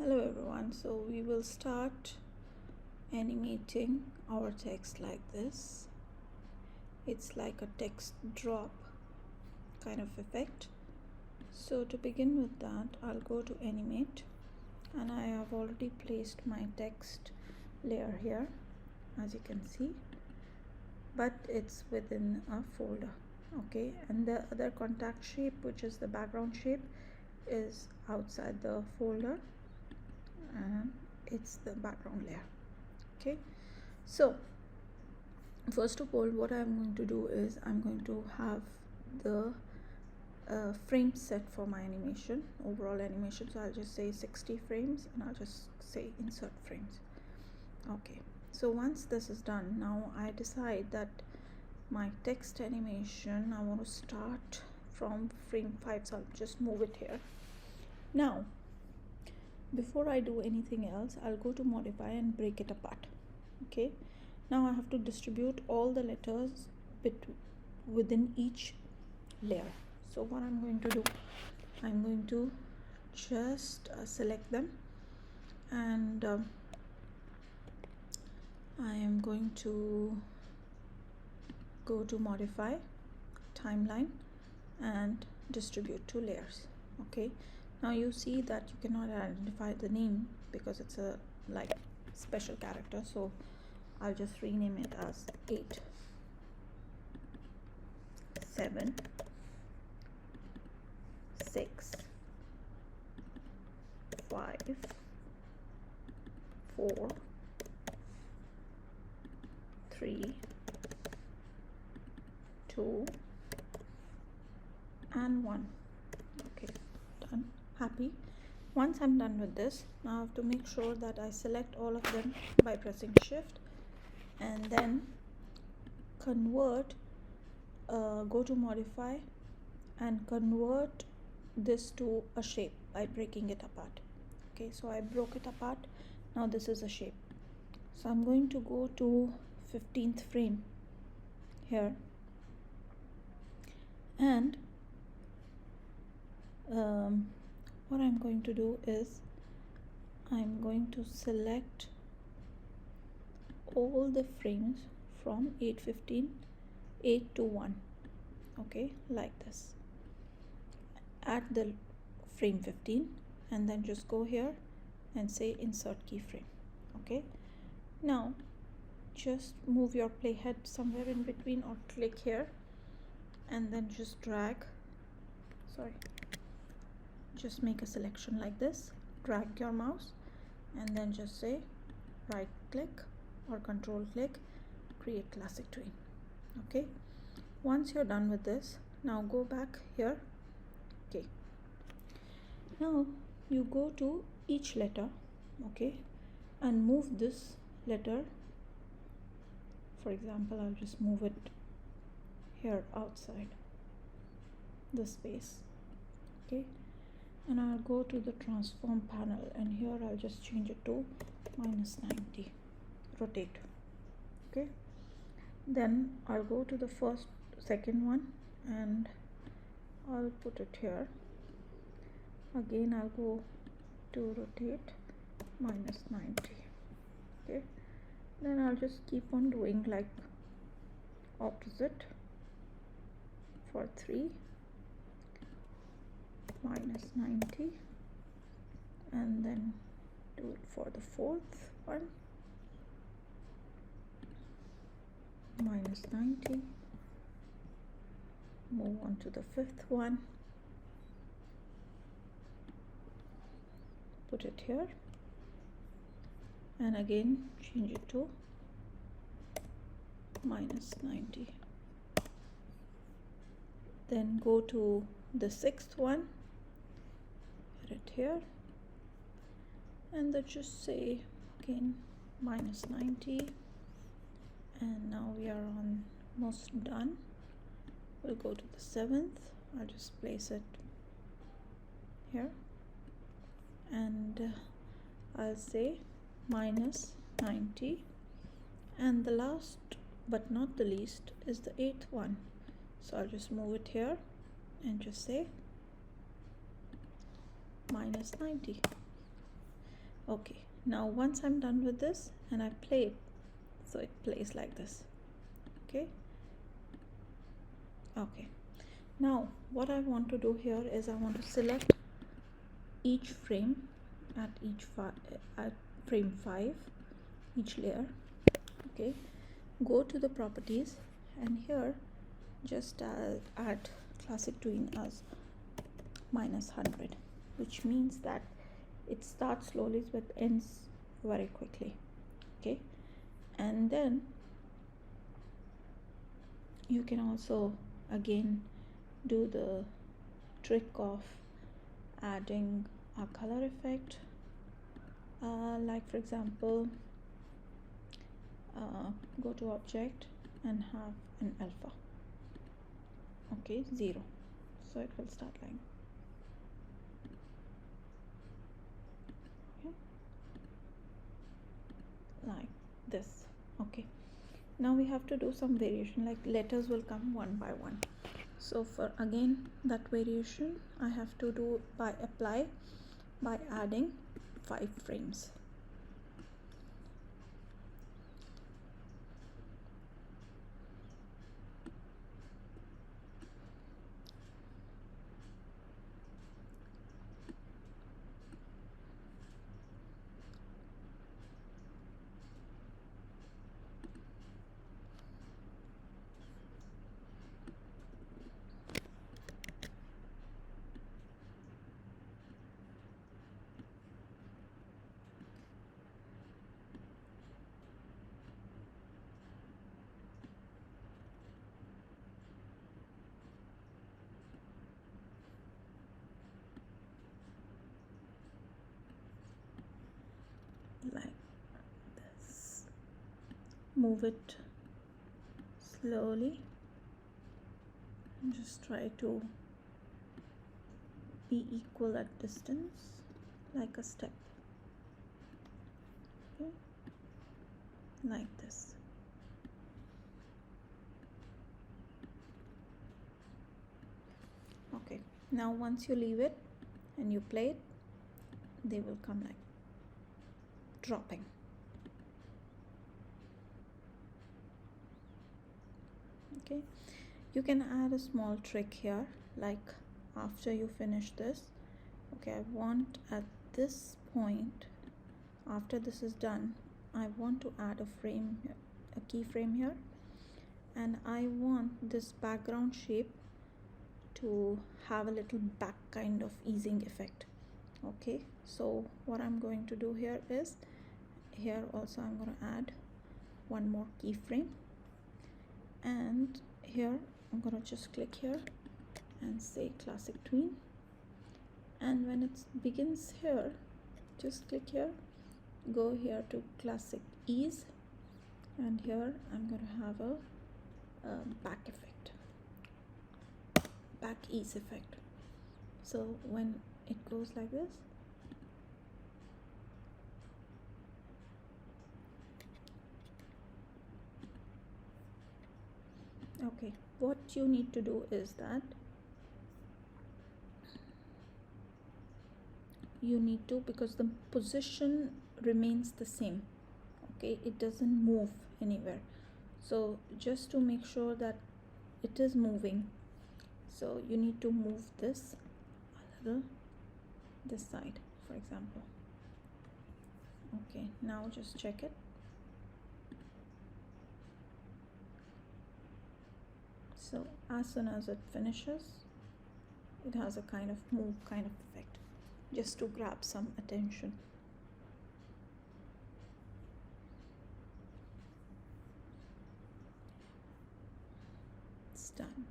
Hello everyone, so we will start animating our text like this. It's like a text drop kind of effect. So to begin with that, I'll go to Animate, and I have already placed my text layer here, as you can see, but it's within a folder. Okay, and the other contact shape, which is the background shape, is outside the folder, and it's the background layer. Okay, so first of all, what I'm going to do is I'm going to have the frame set for my animation, overall animation. So I'll just say 60 frames, and I'll just say insert frames. Okay, so once this is done, now I decide that my text animation, I want to start from frame 5, so I'll just move it here. Now before I do anything else, I'll go to modify and break it apart. Okay, now I have to distribute all the letters within each layer. So what I'm going to do, I'm going to just select them, and I am going to go to modify, timeline, and distribute to layers. Okay, now you see that you cannot identify the name because it's a like special character, so I'll just rename it as 8, 7, 6, 5, 4, 3, 2, and 1. Okay, done. Happy. Once I'm done with this, now I have to make sure that I select all of them by pressing shift, and then convert, go to modify and convert this to a shape by breaking it apart. Okay, so I broke it apart. Now this is a shape. So I'm going to go to 15th frame here, and what I'm going to do is I'm going to select all the frames from 8:15, 8 to 1. Okay, like this. Add the frame 15, and then just go here and say insert keyframe. Okay, now just move your playhead somewhere in between, or click here and then just drag, just make a selection like this, drag your mouse, and then just say right click or control click, create classic tween. Okay, once you're done with this, now go back here. Okay, now you go to each letter, okay, and move this letter. For example, I'll just move it here outside the space. Okay, and I'll go to the transform panel, and here I'll just change it to -90, rotate. Okay, then I'll go to the second one, and I'll put it here again. I'll go to rotate -90. Okay, then I'll just keep on doing like opposite for 3, -90, and then do it for the 4th one, -90, move on to the 5th one, put it here, and again change it to -90. Then go to the 6th one, put it here, and then just say again -90, and now we are almost done. We'll go to the 7th. I'll just place it here, and I'll say -90, and the last but not the least is the 8th one, so I'll just move it here and just say -90. Okay, now once I'm done with this and I play it, so it plays like this. Okay. Okay, now what I want to do here is I want to select each frame at at frame 5, each layer. Okay, go to the properties and here just add classic tween as -100, which means that it starts slowly but ends very quickly. Okay, and then you can also again do the trick of adding a color effect, like for example, go to object and have an alpha. Okay, 0, so it will start like this. Okay, now we have to do some variation, like letters will come one by one. So for again that variation I have to do by apply by adding 5 frames. Like this, move it slowly and just try to be equal at distance, like a step. Okay, like this. Okay, now once you leave it and you play it, they will come like dropping. Okay, you can add a small trick here, like after you finish this. Okay, I want at this point, after this is done, I want to add a frame, a keyframe here, and I want this background shape to have a little back kind of easing effect. Okay, so what I'm going to do here is, here also I'm going to add one more keyframe, and here I'm going to just click here and say classic tween, and when it begins here, just click here, go here to classic ease, and here I'm going to have a back effect, back ease effect. So when it goes like this, okay, what you need to do is that you need to, because the position remains the same, okay, it doesn't move anywhere, so just to make sure that it is moving, so you need to move this a little, this side for example. Okay, now just check it. So as soon as it finishes, it has a kind of move kind of effect, just to grab some attention. It's done.